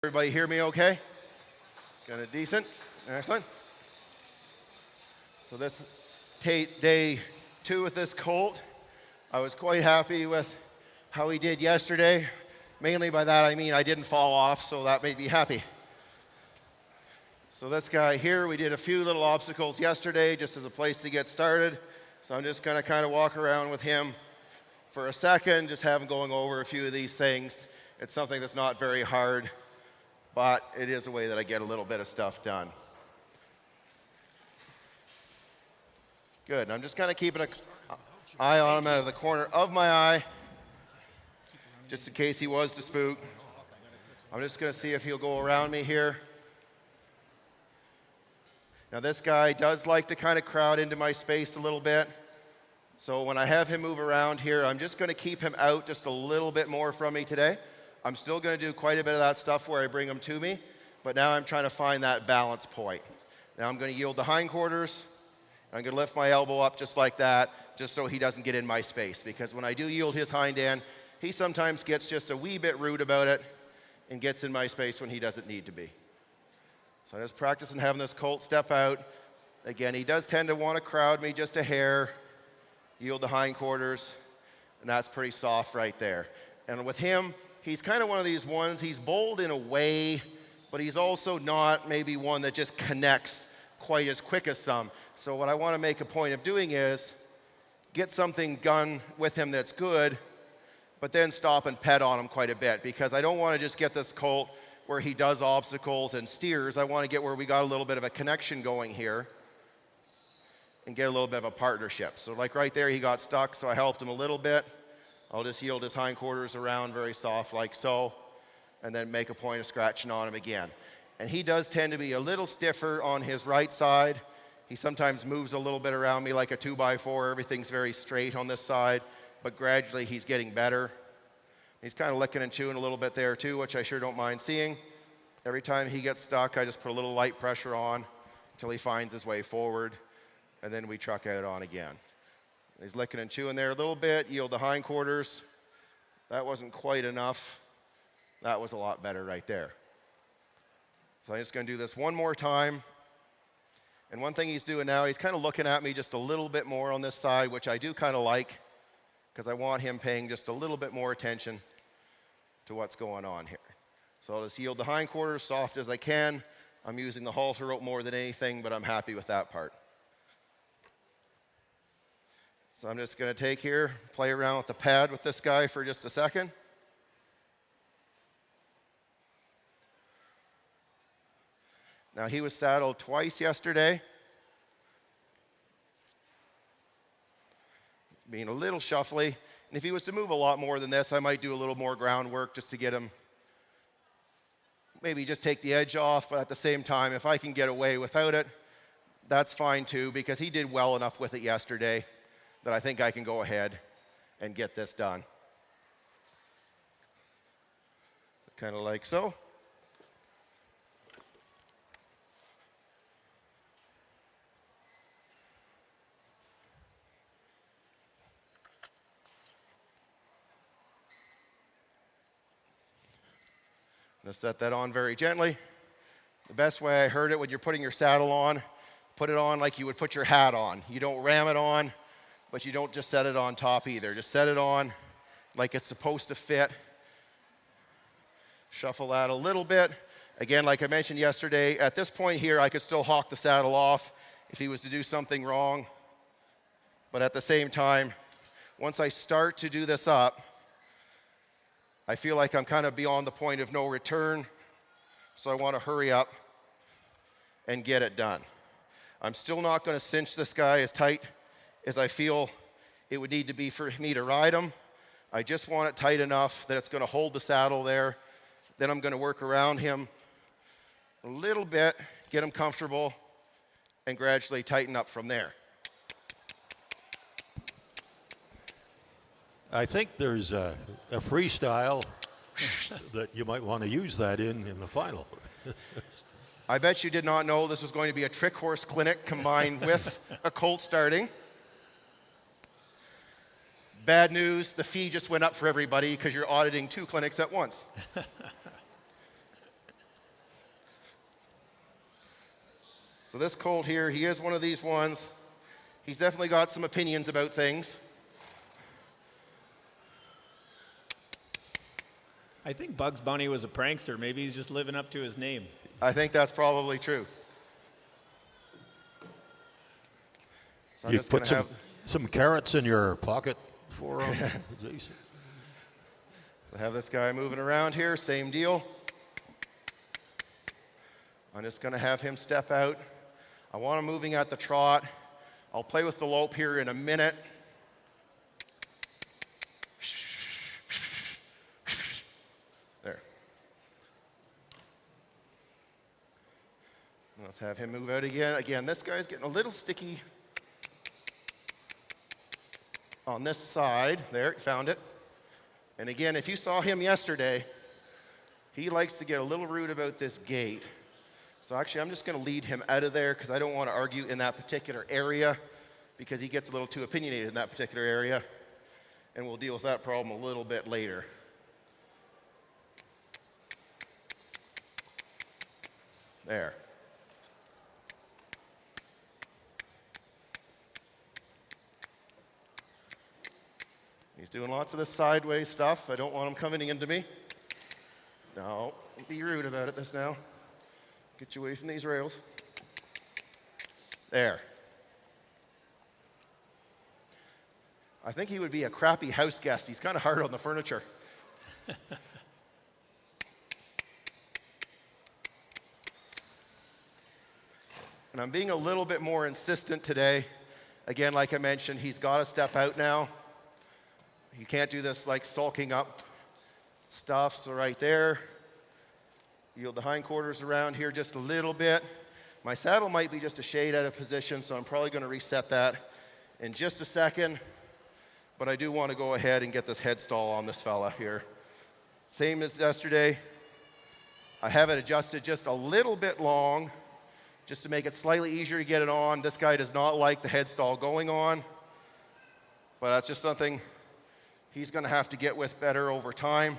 Everybody hear me okay? Kind of decent? Excellent. So this day 2 with this Colt. I was quite happy with how he did yesterday. Mainly by that I mean I didn't fall off, so that made me happy. So this guy here, we did a few little obstacles yesterday just as a place to get started. So I'm just gonna kind of walk around with him for a second, just have him going over a few of these things. It's something that's not very hard, but it is a way that I get a little bit of stuff done. Good, and I'm just kind of keeping an eye on him out of the corner of my eye, just in case he was to spook. I'm just gonna see if he'll go around me here. Now this guy does like to kind of crowd into my space a little bit. So when I have him move around here, I'm just gonna keep him out just a little bit more from me today. I'm still gonna do quite a bit of that stuff where I bring him to me, but now I'm trying to find that balance point. Now I'm gonna yield the hindquarters, and I'm gonna lift my elbow up just like that, just so he doesn't get in my space. Because when I do yield his hind end, he sometimes gets just a wee bit rude about it and gets in my space when he doesn't need to be. So I'm just practicing having this Colt step out. Again, he does tend to wanna crowd me just a hair, yield the hindquarters, and that's pretty soft right there. And with him, he's kind of one of these ones, he's bold in a way, but he's also not maybe one that just connects quite as quick as some. So what I want to make a point of doing is get something done with him that's good, but then stop and pet on him quite a bit, because I don't want to just get this Colt where he does obstacles and steers. I want to get where we got a little bit of a connection going here and get a little bit of a partnership. So like right there, he got stuck, so I helped him a little bit. I'll just yield his hindquarters around very soft like so, and then make a point of scratching on him again. And he does tend to be a little stiffer on his right side. He sometimes moves a little bit around me like a 2x4. Everything's very straight on this side, but gradually he's getting better. He's kind of licking and chewing a little bit there too, which I sure don't mind seeing. Every time he gets stuck, I just put a little light pressure on until he finds his way forward, and then we truck out on again. He's licking and chewing there a little bit, yield the hindquarters. That wasn't quite enough. That was a lot better right there. So I'm just gonna do this one more time. And one thing he's doing now, he's kind of looking at me just a little bit more on this side, which I do kind of like, because I want him paying just a little bit more attention to what's going on here. So I'll just yield the hindquarters soft as I can. I'm using the halter rope more than anything, but I'm happy with that part. So I'm just gonna take here, play around with the pad with this guy for just a second. Now he was saddled twice yesterday. Being a little shuffly. And if he was to move a lot more than this, I might do a little more groundwork just to get him, maybe just take the edge off, but at the same time, if I can get away without it, that's fine too, because he did well enough with it yesterday that I think I can go ahead and get this done. So kind of like so. I'm gonna set that on very gently. The best way I heard it when you're putting your saddle on, put it on like you would put your hat on. You don't ram it on, but you don't just set it on top either. Just set it on like it's supposed to fit. Shuffle that a little bit. Again, like I mentioned yesterday, at this point here, I could still hawk the saddle off if he was to do something wrong. But at the same time, once I start to do this up, I feel like I'm kind of beyond the point of no return, so I want to hurry up and get it done. I'm still not going to cinch this guy as tight as I feel it would need to be for me to ride him. I just want it tight enough that it's going to hold the saddle there. Then I'm going to work around him a little bit, get him comfortable, and gradually tighten up from there. I think there's a freestyle that you might want to use that in the final. I bet you did not know this was going to be a trick horse clinic combined with a Colt starting. Bad news, the fee just went up for everybody because you're auditing 2 clinics at once. So this Colt here, he is one of these ones. He's definitely got some opinions about things. I think Bugs Bunny was a prankster. Maybe he's just living up to his name. I think that's probably true. So I'm You just put gonna some carrots in your pocket for him. have this guy moving around here, same deal. I'm just gonna have him step out. I want him moving at the trot. I'll play with the lope here in a minute. There. Let's have him move out again. Again, this guy's getting a little sticky on this side. There, found it. And again, if you saw him yesterday, he likes to get a little rude about this gate. So actually, I'm just going to lead him out of there because I don't want to argue in that particular area because he gets a little too opinionated in that particular area. And we'll deal with that problem a little bit later. There. He's doing lots of this sideways stuff. I don't want him coming into me. No, don't be rude about it this now. Get you away from these rails. There. I think he would be a crappy house guest. He's kind of hard on the furniture. And I'm being a little bit more insistent today. Again, like I mentioned, he's got to step out now. He can't do this like sulking up stuff. So right there, yield the hindquarters around here just a little bit. My saddle might be just a shade out of position, so I'm probably going to reset that in just a second. But I do want to go ahead and get this head stall on this fella here. Same as yesterday. I have it adjusted just a little bit long, just to make it slightly easier to get it on. This guy does not like the head stall going on, but that's just something he's going to have to get with better over time.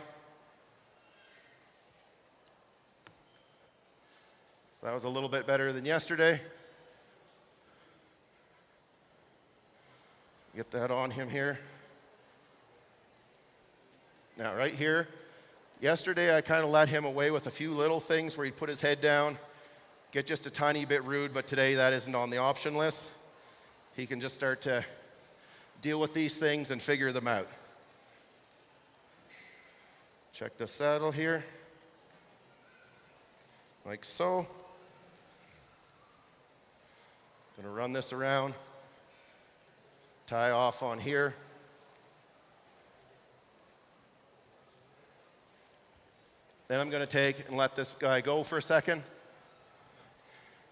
So that was a little bit better than yesterday. Get that on him here. Now right here, yesterday I kind of let him away with a few little things where he'd put his head down, get just a tiny bit rude, but today that isn't on the option list. He can just start to deal with these things and figure them out. Check the saddle here, like so. Gonna run this around, tie off on here. Then I'm gonna take and let this guy go for a second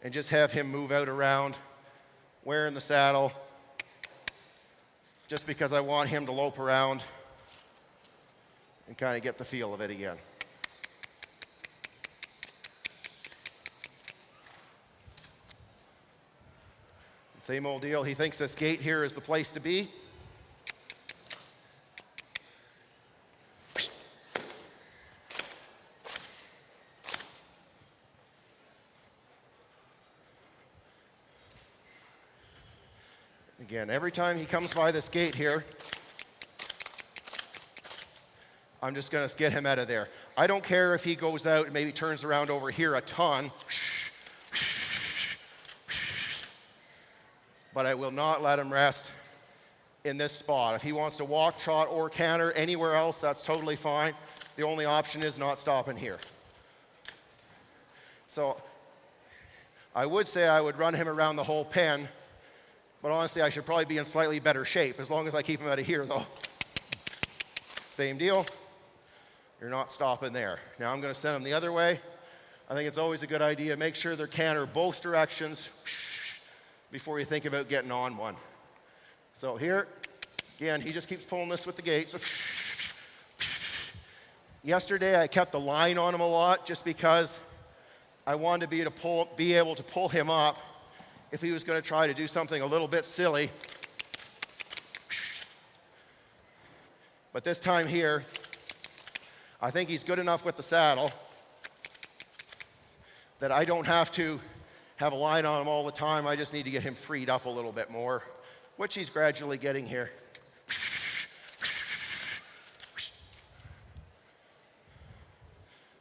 and just have him move out around, wearing the saddle, just because I want him to lope around and kind of get the feel of it again. Same old deal. He thinks this gate here is the place to be. Again, every time he comes by this gate here, I'm just going to get him out of there. I don't care if he goes out and maybe turns around over here a ton, but I will not let him rest in this spot. If he wants to walk, trot, or canter anywhere else, that's totally fine. The only option is not stopping here. So I would say I would run him around the whole pen, but honestly, I should probably be in slightly better shape, as long as I keep him out of here, though. Same deal. You're not stopping there. Now I'm going to send him the other way. I think it's always a good idea. Make sure they're canter both directions before you think about getting on one. So here, again, he just keeps pulling this with the gate. So yesterday, I kept the line on him a lot just because I wanted to be able to pull him up if he was going to try to do something a little bit silly. But this time here, I think he's good enough with the saddle that I don't have to have a line on him all the time. I just need to get him freed up a little bit more, which he's gradually getting here.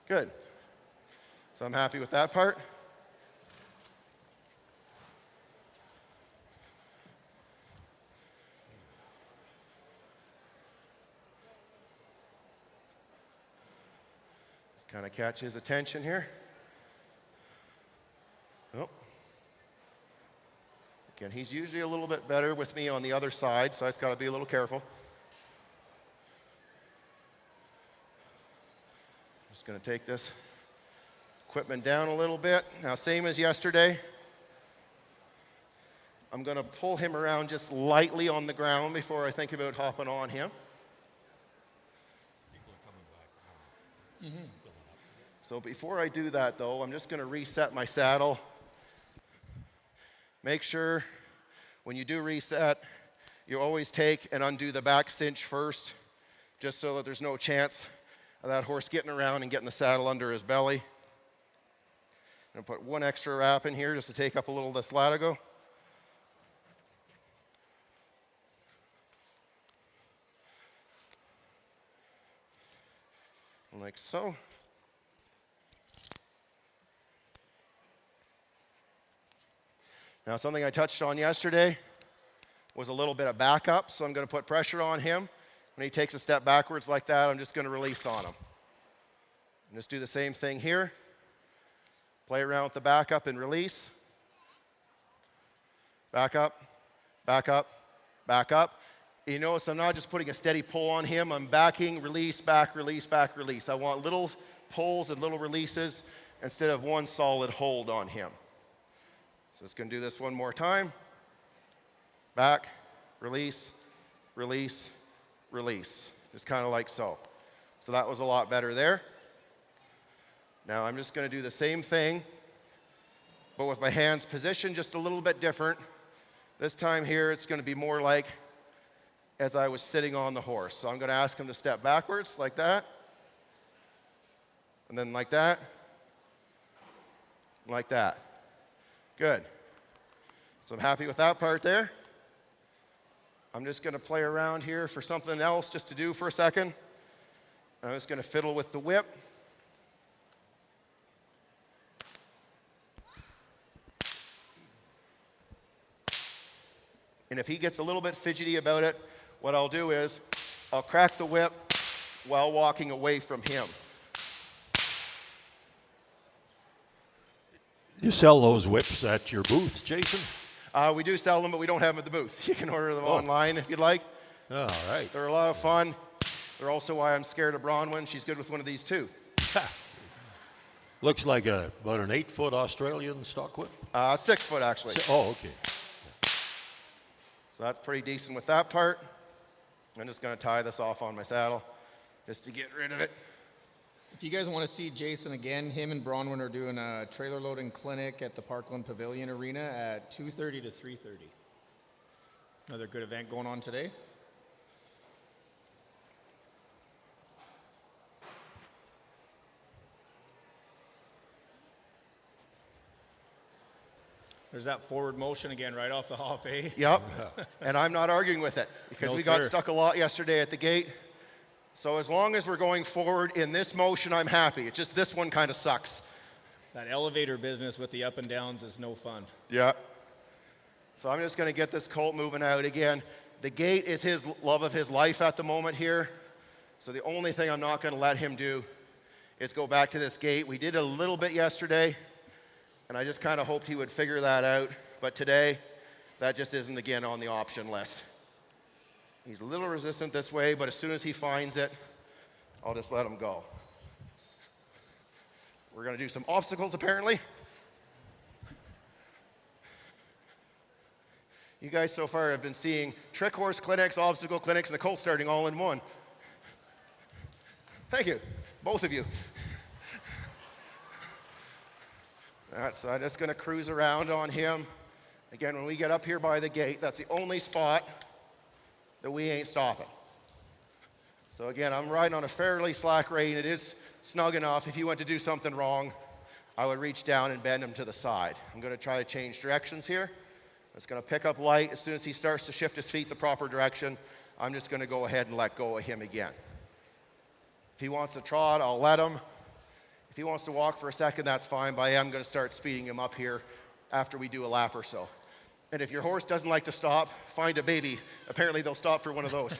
Good. So I'm happy with that part. Just kind of catch his attention here. Oh. Again, he's usually a little bit better with me on the other side, so I just got to be a little careful. Just going to take this equipment down a little bit. Now, same as yesterday, I'm going to pull him around just lightly on the ground before I think about hopping on him. So before I do that, though, I'm just going to reset my saddle. Make sure when you do reset, you always take and undo the back cinch first, just so that there's no chance of that horse getting around and getting the saddle under his belly. I'm going to put one extra wrap in here just to take up a little of this latigo. Like so. Now, something I touched on yesterday was a little bit of backup, so I'm going to put pressure on him. When he takes a step backwards like that, I'm just going to release on him. And just do the same thing here. Play around with the backup and release. Back up, back up, back up. You notice I'm not just putting a steady pull on him. I'm backing, release, back, release, back, release. I want little pulls and little releases instead of one solid hold on him. So just going to do this one more time. Back, release, release, release. Just kind of like so. So that was a lot better there. Now I'm just going to do the same thing, but with my hands positioned just a little bit different. This time here, it's going to be more like as I was sitting on the horse. So I'm going to ask him to step backwards like that, and then like that, like that. Good. So I'm happy with that part there. I'm just going to play around here for something else just to do for a second. I'm just going to fiddle with the whip. And if he gets a little bit fidgety about it, what I'll do is I'll crack the whip while walking away from him. You sell those whips at your booth, Jason? We do sell them, but we don't have them at the booth. You can order them online if you'd like. All right. They're a lot of fun. They're also why I'm scared of Bronwyn. She's good with one of these too. Looks like about an 8-foot Australian stock whip? 6 foot actually. Oh, okay. So that's pretty decent with that part. I'm just going to tie this off on my saddle just to get rid of it. If you guys want to see Jason again, him and Bronwyn are doing a trailer loading clinic at the Parkland Pavilion Arena at 2:30 to 3:30. Another good event going on today. There's that forward motion again right off the hop, eh? Yep. And I'm not arguing with it because we got stuck a lot yesterday at the gate. So as long as we're going forward in this motion, I'm happy. It's just this one kind of sucks. That elevator business with the up and downs is no fun. Yeah. So I'm just going to get this colt moving out again. The gate is his love of his life at the moment here. So the only thing I'm not going to let him do is go back to this gate. We did a little bit yesterday, and I just kind of hoped he would figure that out. But today, that just isn't, again, on the option list. He's a little resistant this way, but as soon as he finds it, I'll just let him go. We're going to do some obstacles, apparently. You guys so far have been seeing trick horse clinics, obstacle clinics, and the colt starting all in one. Thank you, both of you. So I'm just going to cruise around on him. Again, when we get up here by the gate, that's the only spot that we ain't stopping. So again, I'm riding on a fairly slack rein. It is snug enough. If you went to do something wrong, I would reach down and bend him to the side. I'm going to try to change directions here. It's going to pick up light. As soon as he starts to shift his feet the proper direction, I'm just going to go ahead and let go of him again. If he wants to trot, I'll let him. If he wants to walk for a second, that's fine, but I am going to start speeding him up here after we do a lap or so. And if your horse doesn't like to stop, find a baby. Apparently they'll stop for one of those.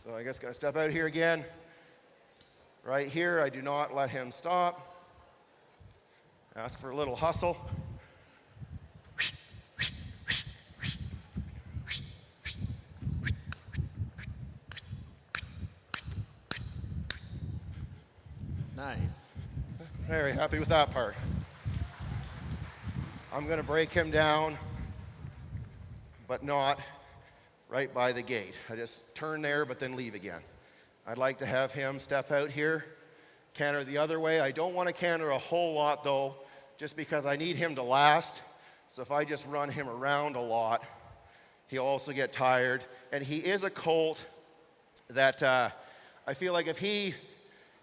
So I guess going to step out here again. Right here, I do not let him stop. Ask for a little hustle. Nice. Very happy with that part. I'm going to break him down, but not right by the gate. I just turn there, but then leave again. I'd like to have him step out here, canter the other way. I don't want to canter a whole lot, though, just because I need him to last. So if I just run him around a lot, he'll also get tired. And he is a colt that I feel like if he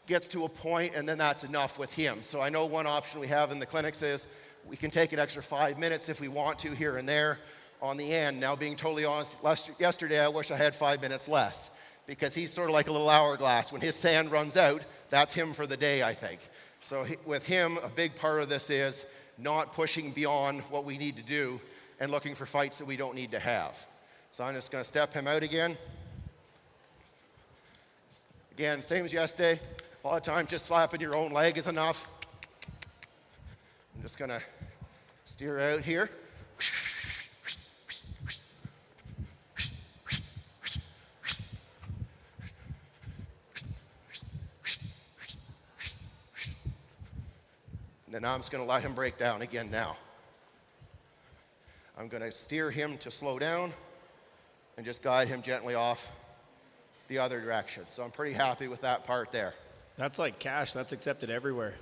gets to a point, and then that's enough with him. So I know one option we have in the clinics is we can take an extra 5 minutes if we want to here and there on the end. Now, being totally honest, yesterday I wish I had 5 minutes less because he's sort of like a little hourglass. When his sand runs out, that's him for the day, I think. So with him, a big part of this is not pushing beyond what we need to do and looking for fights that we don't need to have. So I'm just going to step him out again. Again, same as yesterday. A lot of times just slapping your own leg is enough. I'm just going to steer out here. And then I'm just going to let him break down again now. I'm going to steer him to slow down and just guide him gently off the other direction. So I'm pretty happy with that part there. That's like cash. That's accepted everywhere.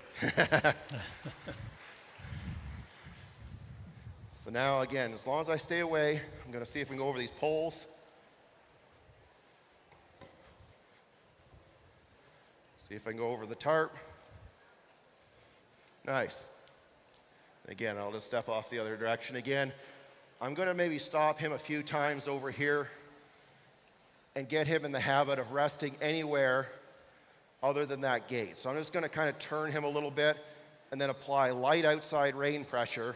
So now, again, as long as I stay away, I'm going to see if we can go over these poles. See if I can go over the tarp. Nice. Again, I'll just step off the other direction again. I'm going to maybe stop him a few times over here and get him in the habit of resting anywhere other than that gate. So I'm just going to kind of turn him a little bit and then apply light outside rein pressure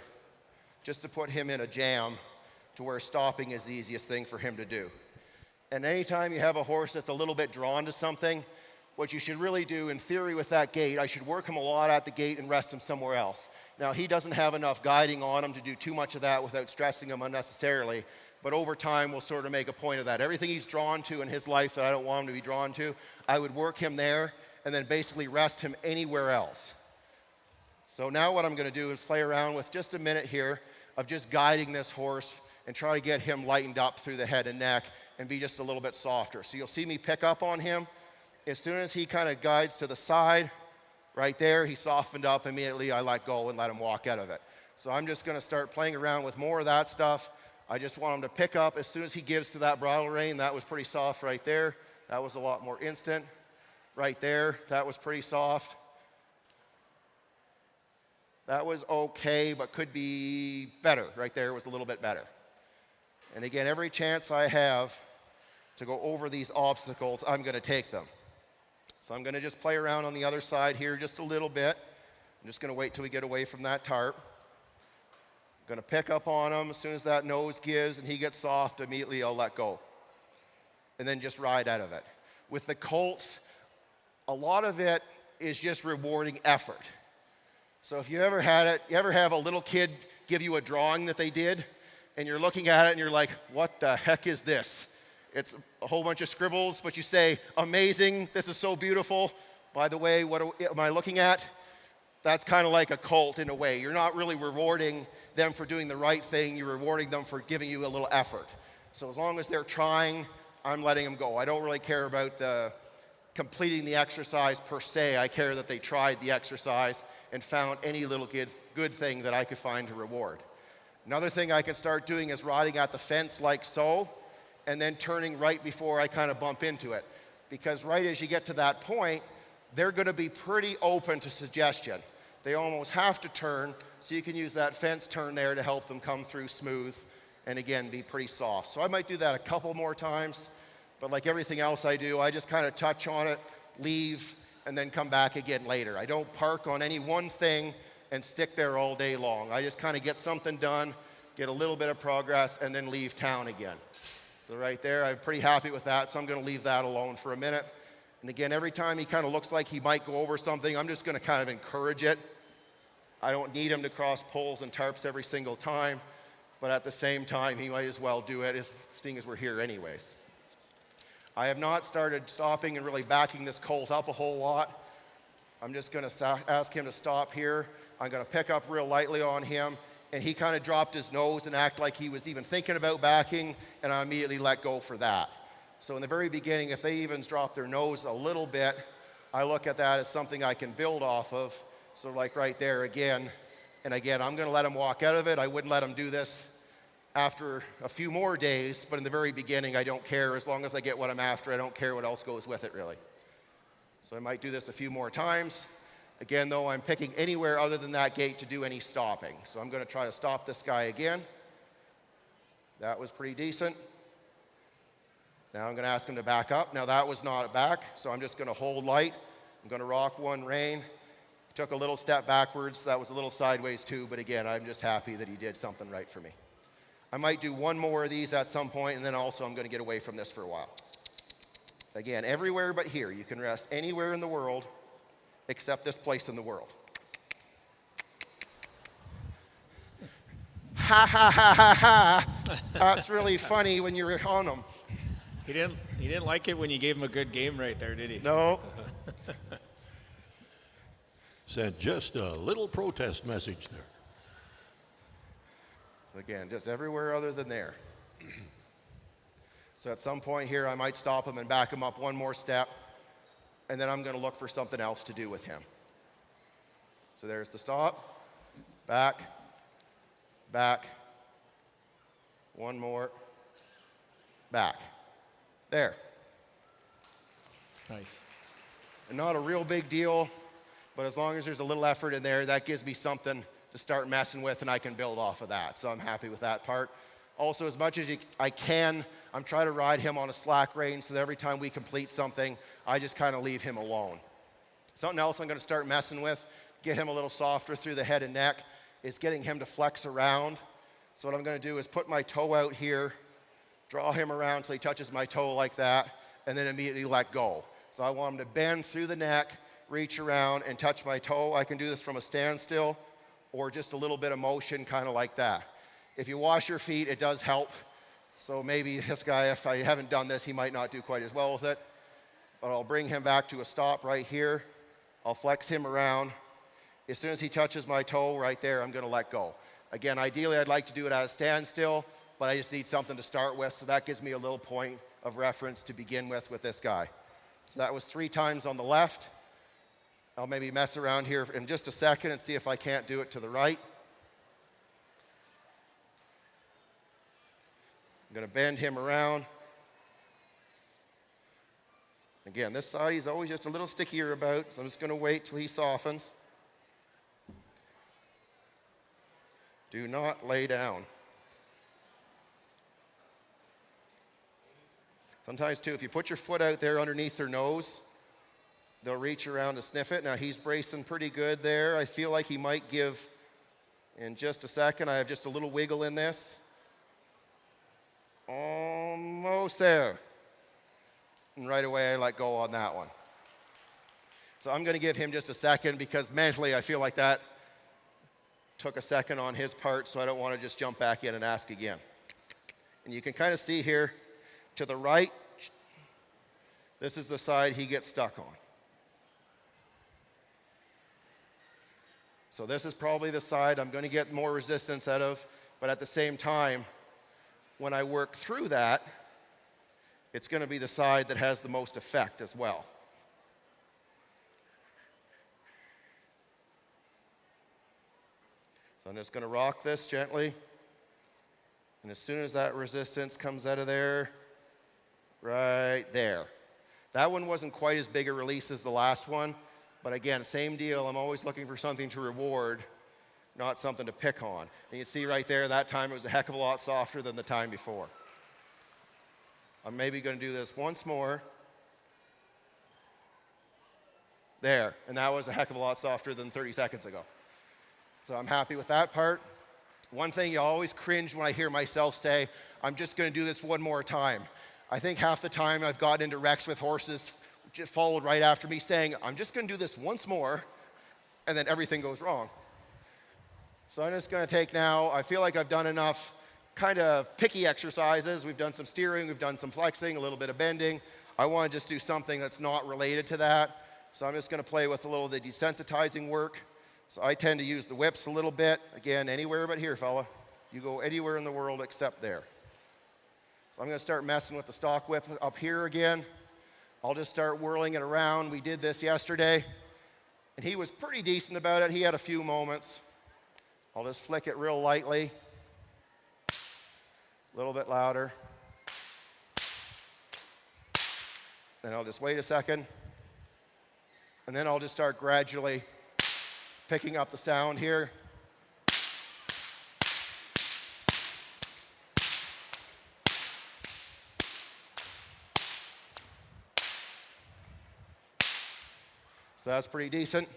just to put him in a jam to where stopping is the easiest thing for him to do. And anytime you have a horse that's a little bit drawn to something, what you should really do in theory with that gate, I should work him a lot at the gate and rest him somewhere else. Now, he doesn't have enough guiding on him to do too much of that without stressing him unnecessarily, but over time, we'll sort of make a point of that. Everything he's drawn to in his life that I don't want him to be drawn to, I would work him there and then basically rest him anywhere else. So now what I'm going to do is play around with just a minute here of just guiding this horse and try to get him lightened up through the head and neck and be just a little bit softer. So you'll see me pick up on him. As soon as he kind of guides to the side, right there, he softened up immediately. I let go and let him walk out of it. So I'm just going to start playing around with more of that stuff. I just want him to pick up as soon as he gives to that bridle rein. That was pretty soft right there. That was a lot more instant. Right there, that was pretty soft. That was okay, but could be better. Right there was a little bit better. And again, every chance I have to go over these obstacles, I'm going to take them. So I'm going to just play around on the other side here just a little bit. I'm just going to wait till we get away from that tarp. I'm going to pick up on him. As soon as that nose gives and he gets soft, immediately I'll let go. And then just ride out of it. With the colts, a lot of it is just rewarding effort. So if you ever had it, you ever have a little kid give you a drawing that they did, and you're looking at it and you're like, what the heck is this? It's a whole bunch of scribbles, but you say, amazing, this is so beautiful. By the way, what am I looking at? That's kind of like a cult in a way. You're not really rewarding them for doing the right thing. You're rewarding them for giving you a little effort. So as long as they're trying, I'm letting them go. I don't really care about completing the exercise per se. I care that they tried the exercise and found any little good thing that I could find to reward. Another thing I can start doing is riding at the fence like so, and then turning right before I kind of bump into it. Because right as you get to that point, they're going to be pretty open to suggestion. They almost have to turn, so you can use that fence turn there to help them come through smooth and again be pretty soft. So I might do that a couple more times, but like everything else I do, I just kind of touch on it, leave, and then come back again later. I don't park on any one thing and stick there all day long. I just kind of get something done, get a little bit of progress, and then leave town again. So right there, I'm pretty happy with that, so I'm going to leave that alone for a minute. And again, every time he kind of looks like he might go over something, I'm just going to kind of encourage it. I don't need him to cross poles and tarps every single time, but at the same time, he might as well do it, seeing as we're here anyways. I have not started stopping and really backing this Colt up a whole lot. I'm just going to ask him to stop here. I'm going to pick up real lightly on him, and he kind of dropped his nose and act like he was even thinking about backing, and I immediately let go for that. So in the very beginning, if they even drop their nose a little bit, I look at that as something I can build off of. So like right there again, and again, I'm going to let him walk out of it. I wouldn't let him do this after a few more days, but in the very beginning, I don't care. As long as I get what I'm after, I don't care what else goes with it, really. So I might do this a few more times. Again, though, I'm picking anywhere other than that gate to do any stopping. So I'm going to try to stop this guy again. That was pretty decent. Now I'm going to ask him to back up. Now that was not a back, so I'm just going to hold light. I'm going to rock one rein. Took a little step backwards. That was a little sideways too, but again, I'm just happy that he did something right for me. I might do one more of these at some point, and then also I'm going to get away from this for a while. Again, everywhere but here. You can rest anywhere in the world except this place in the world. Ha ha ha ha ha. That's really funny when you're on them. He didn't like it when you gave him a good game right there, did he? No. Sent just a little protest message there. So again, just everywhere other than there. So at some point here, I might stop him and back him up one more step, and then I'm going to look for something else to do with him. So there's the stop, back, back, one more, back. There. Nice. And not a real big deal, but as long as there's a little effort in there, that gives me something to start messing with, and I can build off of that. So I'm happy with that part. Also, as much as I can, I'm trying to ride him on a slack rein so that every time we complete something, I just kind of leave him alone. Something else I'm going to start messing with, get him a little softer through the head and neck, is getting him to flex around. So what I'm going to do is put my toe out here, draw him around until he touches my toe like that, and then immediately let go. So I want him to bend through the neck, reach around, and touch my toe. I can do this from a standstill or just a little bit of motion, kind of like that. If you wash your feet, it does help. So maybe this guy, if I haven't done this, he might not do quite as well with it. But I'll bring him back to a stop right here. I'll flex him around. As soon as he touches my toe right there, I'm going to let go. Again, ideally, I'd like to do it at a standstill, but I just need something to start with, so that gives me a little point of reference to begin with this guy. So that was 3 times on the left. I'll maybe mess around here in just a second and see if I can't do it to the right. I'm going to bend him around. Again, this side he's always just a little stickier about, so I'm just going to wait till he softens. Do not lay down. Sometimes, too, if you put your foot out there underneath their nose, they'll reach around to sniff it. Now, he's bracing pretty good there. I feel like he might give in just a second. I have just a little wiggle in this. Almost there. And right away, I let go on that one. So I'm going to give him just a second because mentally I feel like that took a second on his part, so I don't want to just jump back in and ask again. And you can kind of see here to the right, this is the side he gets stuck on. So this is probably the side I'm going to get more resistance out of, but at the same time, when I work through that, it's going to be the side that has the most effect as well. So I'm just going to rock this gently. And as soon as that resistance comes out of there, right there. That one wasn't quite as big a release as the last one, but again, same deal. I'm always looking for something to reward, not something to pick on. And you see right there, that time it was a heck of a lot softer than the time before. I'm maybe going to do this once more. There, and that was a heck of a lot softer than 30 seconds ago. So I'm happy with that part. One thing you always cringe when I hear myself say, I'm just going to do this one more time. I think half the time I've got into wrecks with horses, just followed right after me saying, I'm just going to do this once more, and then everything goes wrong. So I'm just going to take now, I feel like I've done enough kind of picky exercises. We've done some steering, we've done some flexing, a little bit of bending. I want to just do something that's not related to that. So I'm just going to play with a little of the desensitizing work. So I tend to use the whips a little bit. Again, anywhere but here, fella. You go anywhere in the world except there. So I'm going to start messing with the stock whip up here again. I'll just start whirling it around. We did this yesterday, and he was pretty decent about it. He had a few moments. I'll just flick it real lightly. A little bit louder. Then I'll just wait a second. And then I'll just start gradually picking up the sound here. So that's pretty decent.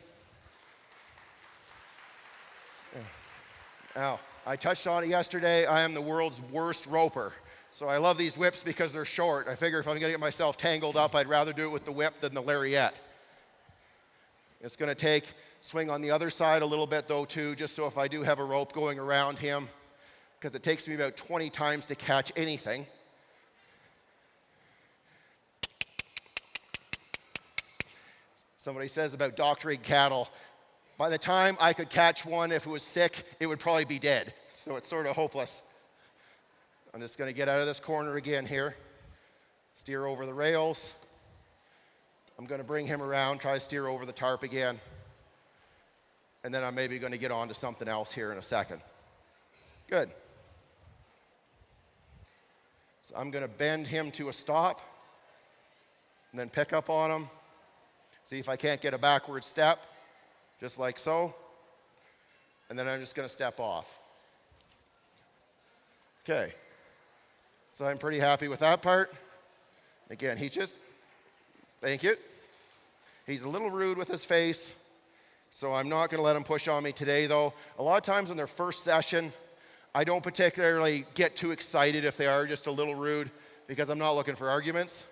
Now, I touched on it yesterday. I am the world's worst roper. So I love these whips because they're short. I figure if I'm going to get myself tangled up, I'd rather do it with the whip than the lariat. It's going to take swing on the other side a little bit though too, just so if I do have a rope going around him, because it takes me about 20 times to catch anything. Somebody says about doctoring cattle, by the time I could catch one, if it was sick, it would probably be dead. So it's sort of hopeless. I'm just going to get out of this corner again here, steer over the rails. I'm going to bring him around, try to steer over the tarp again. And then I'm maybe going to get on to something else here in a second. Good. So I'm going to bend him to a stop and then pick up on him. See if I can't get a backward step, just like so. And then I'm just going to step off. Okay. So I'm pretty happy with that part. Again, thank you. He's a little rude with his face, so I'm not going to let him push on me today, though. A lot of times in their first session, I don't particularly get too excited if they are just a little rude, because I'm not looking for arguments.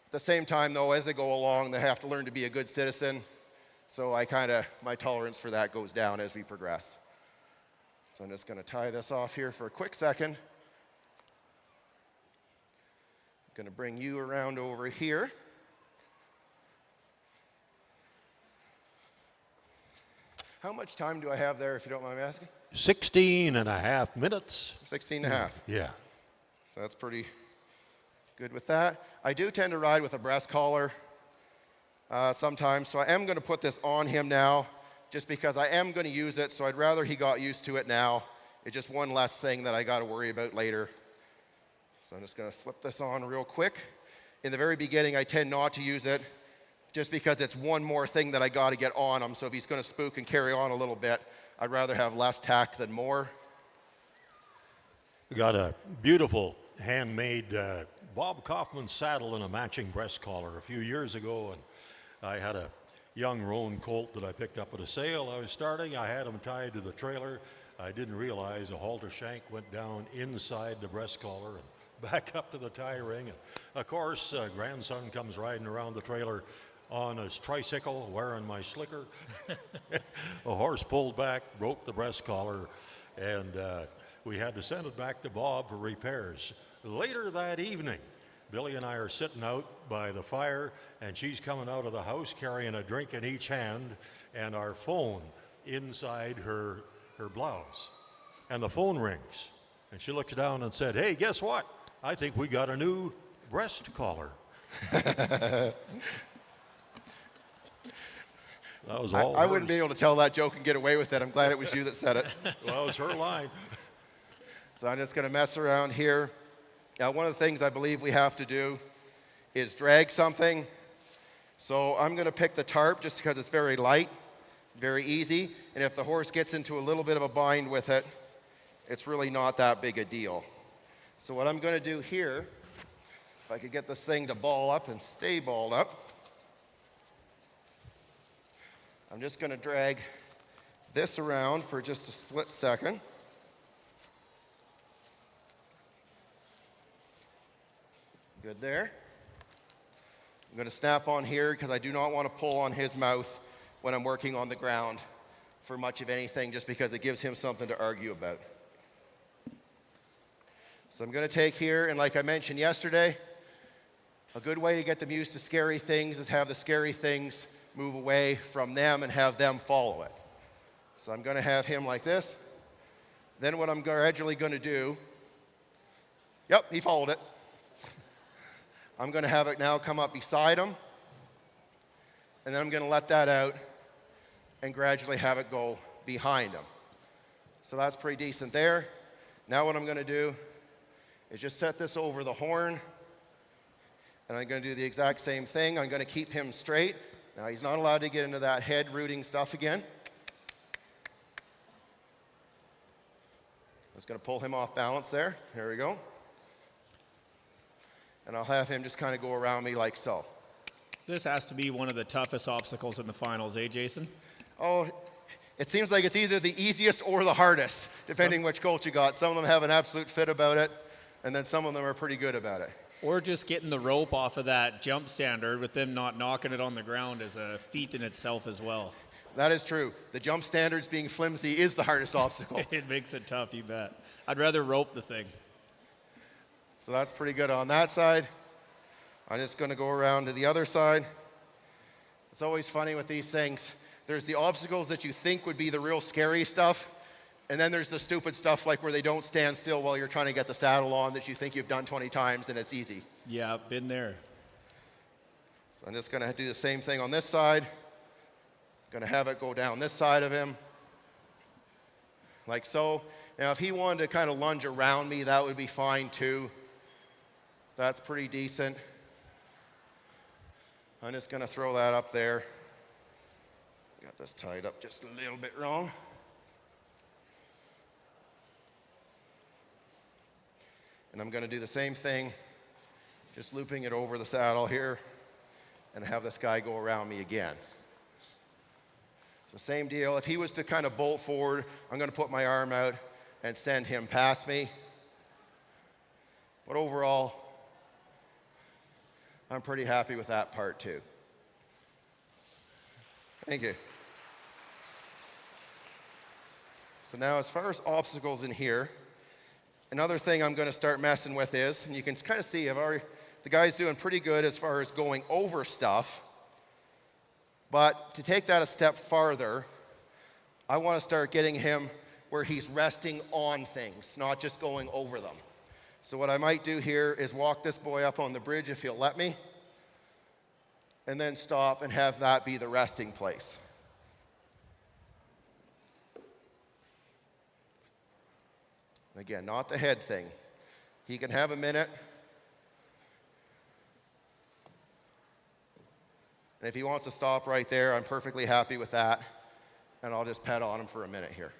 At the same time, though, as they go along, they have to learn to be a good citizen, so my tolerance for that goes down as we progress. So I'm just going to tie this off here for a quick second. I'm going to bring you around over here. How much time do I have there, if you don't mind me asking? 16.5 minutes. 16 and a half. Yeah. So that's pretty good with that. I do tend to ride with a breast collar sometimes, so I am going to put this on him now just because I am going to use it, so I'd rather he got used to it now. It's just one less thing that I got to worry about later. So I'm just going to flip this on real quick. In the very beginning, I tend not to use it just because it's one more thing that I got to get on him. So if he's going to spook and carry on a little bit, I'd rather have less tact than more. We got a beautiful handmade Bob Kaufman saddle and a matching breast collar a few years ago, and I had a young roan colt that I picked up at a sale. I was starting, I had him tied to the trailer. I didn't realize a halter shank went down inside the breast collar and back up to the tie ring. And of course, grandson comes riding around the trailer on his tricycle wearing my slicker. A horse pulled back, broke the breast collar, and we had to send it back to Bob for repairs. Later that evening, Billy and I are sitting out by the fire, and she's coming out of the house carrying a drink in each hand and our phone inside her blouse. And the phone rings, and she looks down and said, "Hey, guess what? I think we got a new breast collar." That was all I wouldn't be able to tell that joke and get away with it. I'm glad it was you that said it. Well, it was her line. So I'm just going to mess around here. Now, one of the things I believe we have to do is drag something So I'm going to pick the Tarp just because it's very light, very easy, and if the horse gets into a little bit of a bind with it, it's really not that big a deal. So what I'm going to do here, if I could get this thing to ball up and stay balled up, I'm just going to drag this around for just a split second. Good there. I'm going to snap on here because I do not want to pull on his mouth when I'm working on the ground for much of anything, just because it gives him something to argue about. So I'm going to take here, and like I mentioned yesterday, a good way to get them used to scary things is have the scary things move away from them and have them follow it. So I'm going to have him like this. Then what I'm gradually going to do, yep, he followed it. I'm going to have it now come up beside him, and then I'm going to let that out and gradually have it go behind him. So that's pretty decent there. Now what I'm going to do is just set this over the horn, and I'm going to do the exact same thing. I'm going to keep him straight. Now he's not allowed to get into that head rooting stuff again. I'm just going to pull him off balance there. There we go. And I'll have him just kind of go around me like so. This has to be one of the toughest obstacles in the finals, eh, Jason? Oh, it seems like it's either the easiest or the hardest, depending which colt you got. Some of them have an absolute fit about it, and then some of them are pretty good about it. Or just getting the rope off of that jump standard with them not knocking it on the ground is a feat in itself as well. That is true. The jump standards being flimsy is the hardest obstacle. It makes it tough, you bet. I'd rather rope the thing. So that's pretty good on that side. I'm just going to go around to the other side. It's always funny with these things. There's the obstacles that you think would be the real scary stuff, and then there's the stupid stuff like where they don't stand still while you're trying to get the saddle on that you think you've done 20 times and it's easy. Yeah, been there. So I'm just going to do the same thing on this side. Going to have it go down this side of him, like so. Now, if he wanted to kind of lunge around me, that would be fine too. That's pretty decent. I'm just going to throw that up there. Got this tied up just a little bit wrong. And I'm going to do the same thing, just looping it over the saddle here, and have this guy go around me again. So same deal. If he was to kind of bolt forward, I'm going to put my arm out and send him past me. But overall, I'm pretty happy with that part too. Thank you. So now as far as obstacles in here, another thing I'm going to start messing with is, and you can kind of see the guy's doing pretty good as far as going over stuff, but to take that a step farther, I want to start getting him where he's resting on things, not just going over them. So what I might do here is walk this boy up on the bridge if he'll let me, and then stop and have that be the resting place. Again, not the head thing. He can have a minute. And if he wants to stop right there, I'm perfectly happy with that. And I'll just pet on him for a minute here.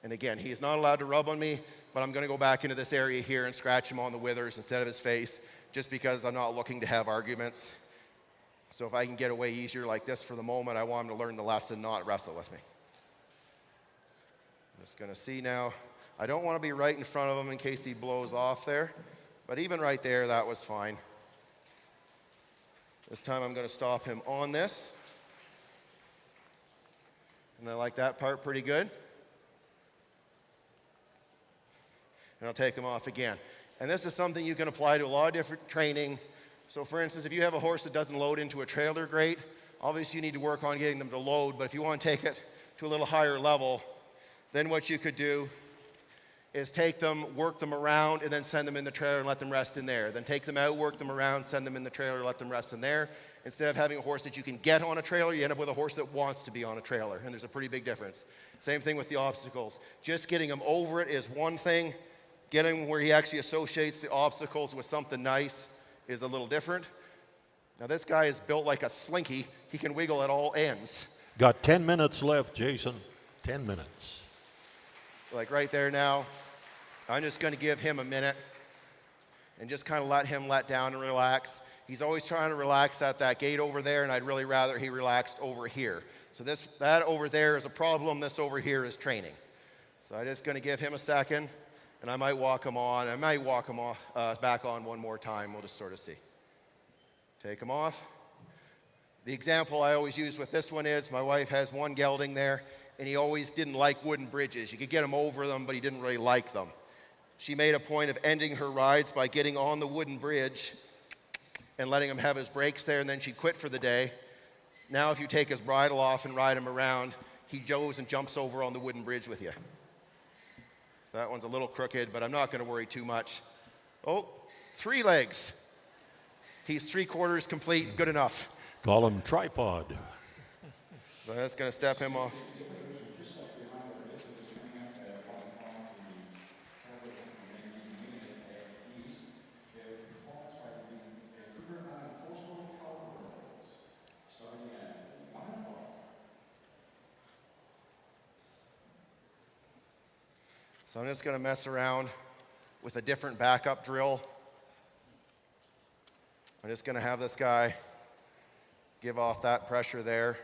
And again, he's not allowed to rub on me, but I'm going to go back into this area here and scratch him on the withers instead of his face, just because I'm not looking to have arguments. So if I can get away easier like this for the moment, I want him to learn the lesson, not wrestle with me. I'm just going to see now. I don't want to be right in front of him in case he blows off there, but even right there, that was fine. This time I'm going to stop him on this. And I like that part pretty good. And I'll take him off again. And this is something you can apply to a lot of different training. So for instance, if you have a horse that doesn't load into a trailer great, obviously you need to work on getting them to load, but if you want to take it to a little higher level, then what you could do is take them, work them around, and then send them in the trailer and let them rest in there. Then take them out, work them around, send them in the trailer, let them rest in there. Instead of having a horse that you can get on a trailer, you end up with a horse that wants to be on a trailer, and there's a pretty big difference. Same thing with the obstacles. Just getting him over it is one thing. Getting where he actually associates the obstacles with something nice is a little different. Now this guy is built like a slinky. He can wiggle at all ends. Got 10 minutes left, Jason. 10 minutes. Like right there now, I'm just going to give him a minute and just kind of let him let down and relax. He's always trying to relax at that gate over there, and I'd really rather he relaxed over here. So that over there is a problem. This over here is training. So I'm just going to give him a second, and I might walk him on. I might walk him off, back on one more time. We'll just sort of see. Take him off. The example I always use with this one is my wife has one gelding there, and he always didn't like wooden bridges. You could get him over them, but he didn't really like them. She made a point of ending her rides by getting on the wooden bridge and letting him have his breaks there, and then she'd quit for the day. Now if you take his bridle off and ride him around, he goes and jumps over on the wooden bridge with you. So that one's a little crooked, but I'm not going to worry too much. Oh, 3 legs. He's 3/4 complete, good enough. Call him tripod. So that's going to step him off. So I'm just going to mess around with a different backup drill. I'm just going to have this guy give off that pressure there.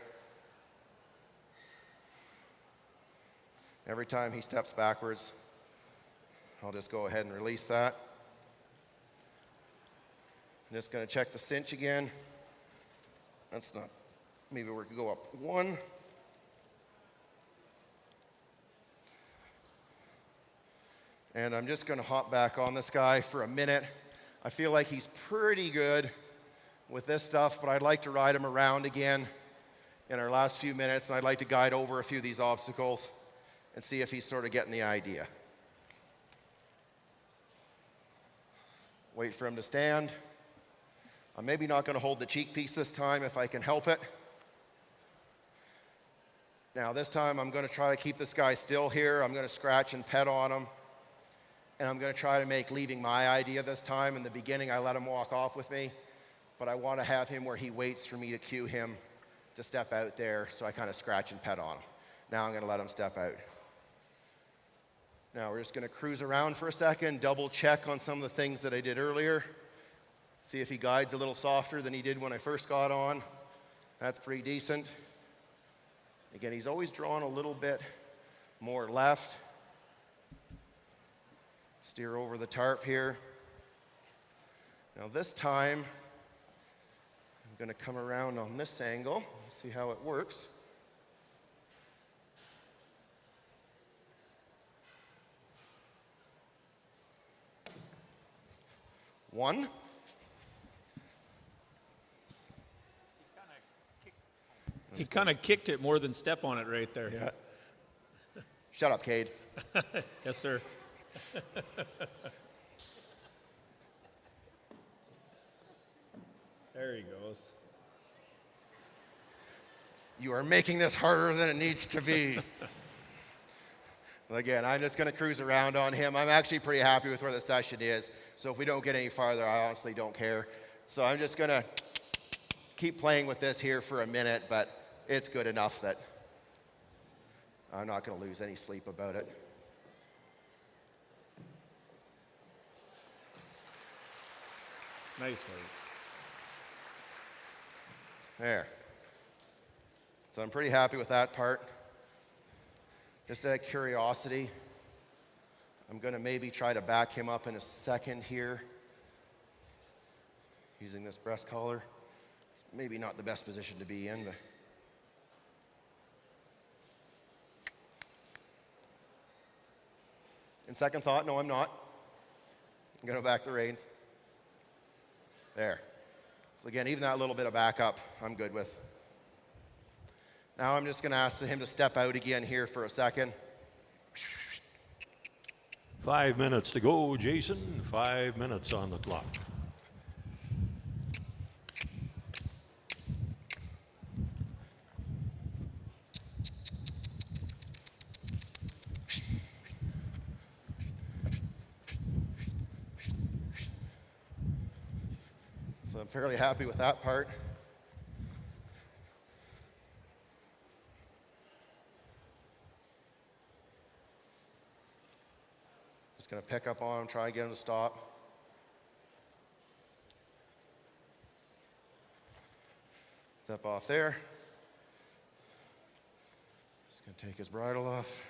Every time he steps backwards, I'll just go ahead and release that. I'm just going to check the cinch again. That's not, maybe we could go up 1. And I'm just going to hop back on this guy for a minute. I feel like he's pretty good with this stuff, but I'd like to ride him around again in our last few minutes, and I'd like to guide over a few of these obstacles and see if he's sort of getting the idea. Wait for him to stand. I'm maybe not going to hold the cheek piece this time if I can help it. Now this time I'm going to try to keep this guy still here. I'm going to scratch and pet on him. And I'm going to try to make leaving my idea this time. In the beginning, I let him walk off with me, but I want to have him where he waits for me to cue him to step out there, so I kind of scratch and pet on him. Now I'm going to let him step out. Now we're just going to cruise around for a second, double check on some of the things that I did earlier, see if he guides a little softer than he did when I first got on. That's pretty decent. Again, he's always drawn a little bit more left. Steer over the tarp here. Now this time, I'm going to come around on this angle, see how it works. One. He kind of kicked it more than step on it right there. Yeah. Shut up, Cade. Yes, sir. There he goes. You are making this harder than it needs to be. Again, I'm just going to cruise around on him. I'm actually pretty happy with where the session is. So if we don't get any farther, I honestly don't care. So I'm just going to keep playing with this here for a minute, but it's good enough that I'm not going to lose any sleep about it. Nice fight. There. So I'm pretty happy with that part. Just out of curiosity, I'm going to maybe try to back him up in a second here using this breast collar. It's maybe not the best position to be in, but in second thought, no, I'm not. I'm going to back the reins. There. So again, even that little bit of backup, I'm good with. Now I'm just going to ask him to step out again here for a second. 5 minutes to go, Jason. 5 minutes on the clock. fairly happy with that part. Just going to pick up on him, try and get him to stop. Step off there. Just going to take his bridle off.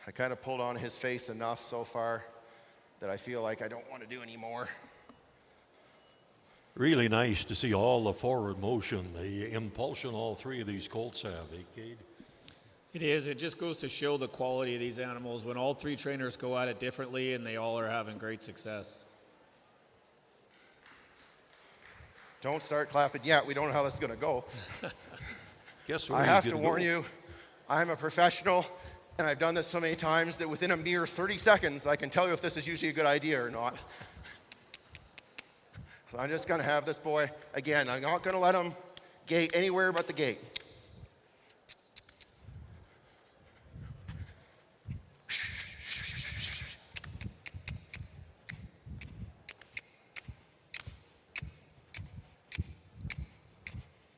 I kind of pulled on his face enough so far that I feel like I don't want to do any more. Really nice to see all the forward motion, the impulsion all three of these colts have, eh, Cade? It is. It just goes to show the quality of these animals when all three trainers go at it differently and they all are having great success. Don't start clapping yet. We don't know how this is going to go. Guess where I he's have to gonna warn go? you, I'm a professional, and I've done this so many times that within a mere 30 seconds, I can tell you if this is usually a good idea or not. So I'm just going to have this boy, again, I'm not going to let him gate anywhere but the gate.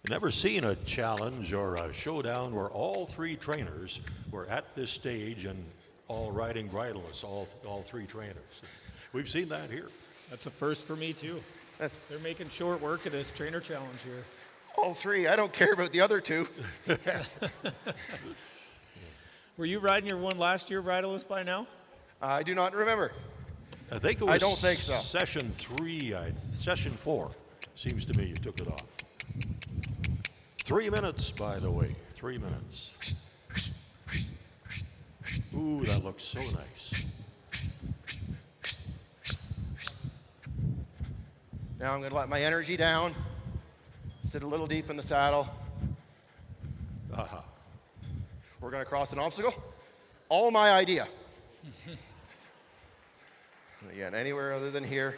Never seen a challenge or a showdown where all three trainers were at this stage and all riding bridleless, all three trainers. We've seen that here. That's a first for me, too. They're making short work of this trainer challenge here. All three. I don't care about the other two. Were you riding your one last year bridleless by now? I do not remember. I think it was I don't think so. session 4 seems to me you took it off. 3 minutes, by the way, 3 minutes. Ooh, that looks so nice. Now I'm going to let my energy down, sit a little deep in the saddle. Aha. We're going to cross an obstacle. All my idea. Again, anywhere other than here.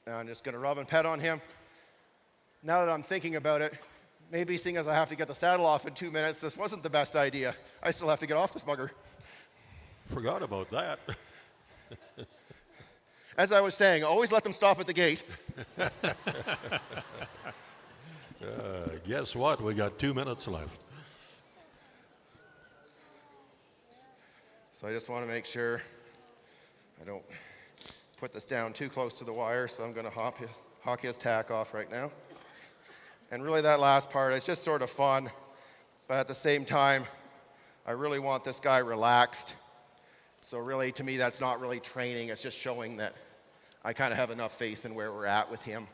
Now I'm just going to rub and pet on him. Now that I'm thinking about it, maybe seeing as I have to get the saddle off in 2 minutes, this wasn't the best idea. I still have to get off this bugger. Forgot about that. As I was saying, always let them stop at the gate. Guess what? We got 2 minutes left. So I just want to make sure I don't put this down too close to the wire, so I'm going to hawk his tack off right now. And really that last part, it's just sort of fun, but at the same time, I really want this guy relaxed. So really, to me, that's not really training, it's just showing that I kind of have enough faith in where we're at with him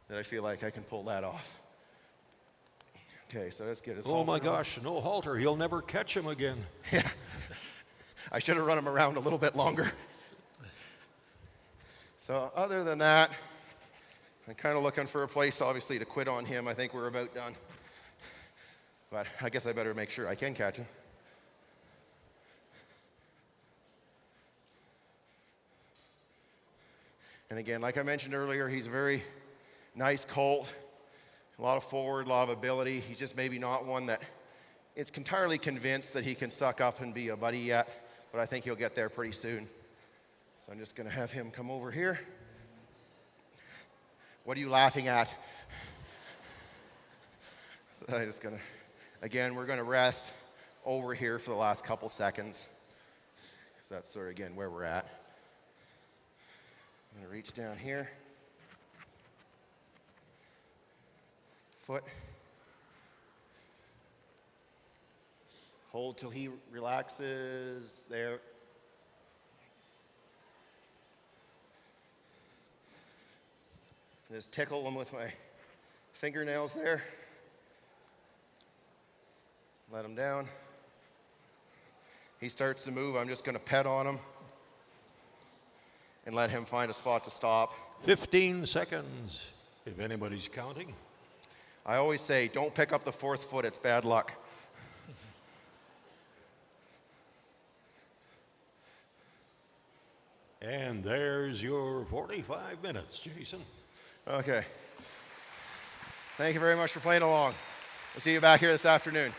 that I feel like I can pull that off. Okay, so let's get his Oh my halter on. gosh, no halter. He'll never catch him again. Yeah. I should have run him around a little bit longer. So other than that, I'm kind of looking for a place, obviously, to quit on him. I think we're about done. But I guess I better make sure I can catch him. And again, like I mentioned earlier, he's a very nice colt. A lot of forward, a lot of ability. He's just maybe not one that is entirely convinced that he can suck up and be a buddy yet, but I think he'll get there pretty soon. So I'm just going to have him come over here. What are you laughing at? So I'm just going to, again, we're going to rest over here for the last couple seconds. So that's sort of, again, where we're at. I'm going to reach down here. Foot. Hold till he relaxes. There. Just tickle him with my fingernails there. Let him down. He starts to move. I'm just going to pet on him and let him find a spot to stop. 15 seconds, if anybody's counting. I always say, don't pick up the fourth foot. It's bad luck. And there's your 45 minutes, Jason. Okay. Thank you very much for playing along. We'll see you back here this afternoon.